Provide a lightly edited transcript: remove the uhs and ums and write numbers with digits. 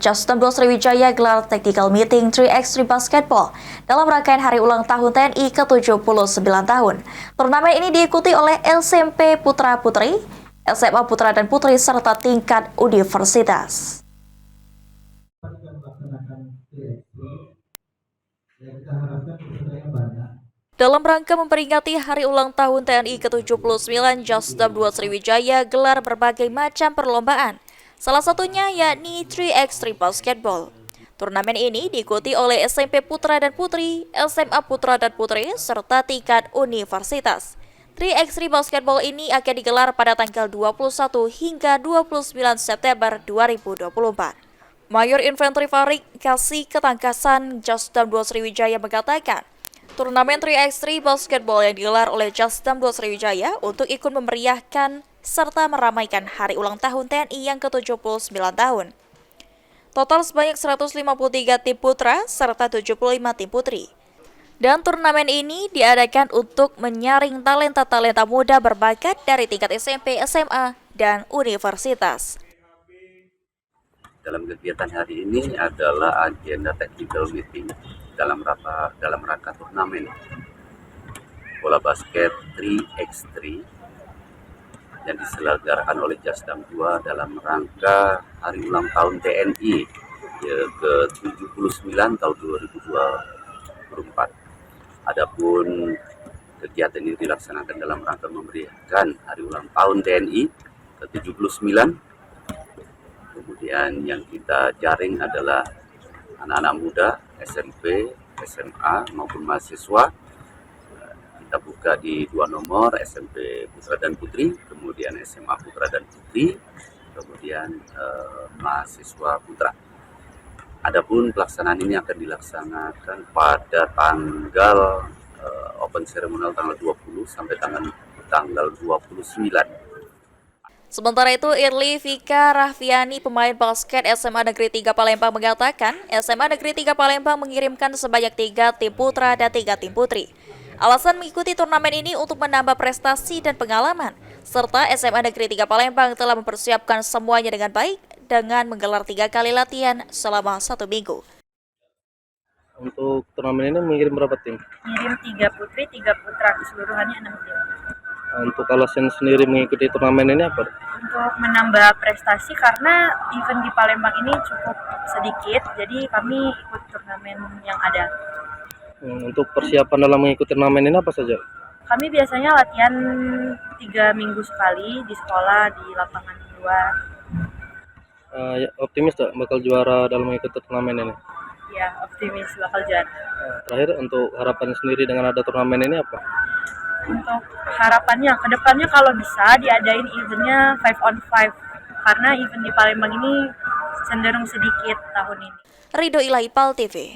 Just 16 Sriwijaya gelar tactical meeting 3x3 basketball dalam rangkaian hari ulang tahun TNI ke-79 tahun. Turnamen ini diikuti oleh SMP Putra Putri, SMA Putra dan Putri serta tingkat universitas. Dalam rangka memperingati hari ulang tahun TNI ke-79, Just 16 Sriwijaya gelar berbagai macam perlombaan. Salah satunya yakni 3x3 basketball. Turnamen ini diikuti oleh SMP Putra dan Putri, SMA Putra dan Putri, serta tingkat universitas. 3x3 basketball ini akan digelar pada tanggal 21 hingga 29 September 2024. Mayor Infanteri Farik Kasih Ketangkasan Just 16 Sriwijaya mengatakan, turnamen 3x3 basketball yang digelar oleh Just 16 Sriwijaya untuk ikut memeriahkan serta meramaikan hari ulang tahun TNI yang ke-79 tahun. Total sebanyak 153 tim putra serta 75 tim putri. Dan turnamen ini diadakan untuk menyaring talenta-talenta muda berbakat dari tingkat SMP, SMA, dan universitas. Dalam kegiatan hari ini adalah agenda tactical meeting dalam rangka turnamen bola basket 3x3 yang diselenggarakan oleh Jasdam 2 dalam rangka hari ulang tahun TNI ke-79 tahun 2024. Adapun kegiatan ini dilaksanakan dalam rangka memeriahkan hari ulang tahun TNI ke-79. Kemudian yang kita jaring adalah anak-anak muda SMP, SMA maupun mahasiswa. Kita buka di 2 nomor, SMP Putra dan Putri, kemudian SMA Putra dan Putri, kemudian mahasiswa Putra. Adapun pelaksanaan ini akan dilaksanakan pada tanggal open ceremonial tanggal 20 sampai tanggal 29. Sementara itu, Irli Vika Rahviani, pemain basket SMA Negeri 3 Palembang mengatakan, SMA Negeri 3 Palembang mengirimkan sebanyak 3 tim putra dan 3 tim putri. Alasan mengikuti turnamen ini untuk menambah prestasi dan pengalaman, serta SMA Negeri 3 Palembang telah mempersiapkan semuanya dengan baik dengan menggelar 3 kali latihan selama 1 minggu. Untuk turnamen ini mengirim berapa tim? Mengirim 3 putri, 3 putra, keseluruhannya 6 tim. Untuk alasan sendiri mengikuti turnamen ini apa? Untuk menambah prestasi karena event di Palembang ini cukup sedikit, jadi kami ikut turnamen yang ada. Untuk persiapan dalam mengikuti turnamen ini apa saja? Kami biasanya latihan 3 minggu sekali di sekolah, di lapangan luar. Optimis tak bakal juara dalam mengikuti turnamen ini? Ya, optimis bakal juara. Terakhir, untuk harapan sendiri dengan ada turnamen ini apa? Untuk harapannya, kedepannya kalau bisa diadain eventnya 5-on-5, karena event di Palembang ini cenderung sedikit tahun ini. Ridho Ilahi, PAL TV.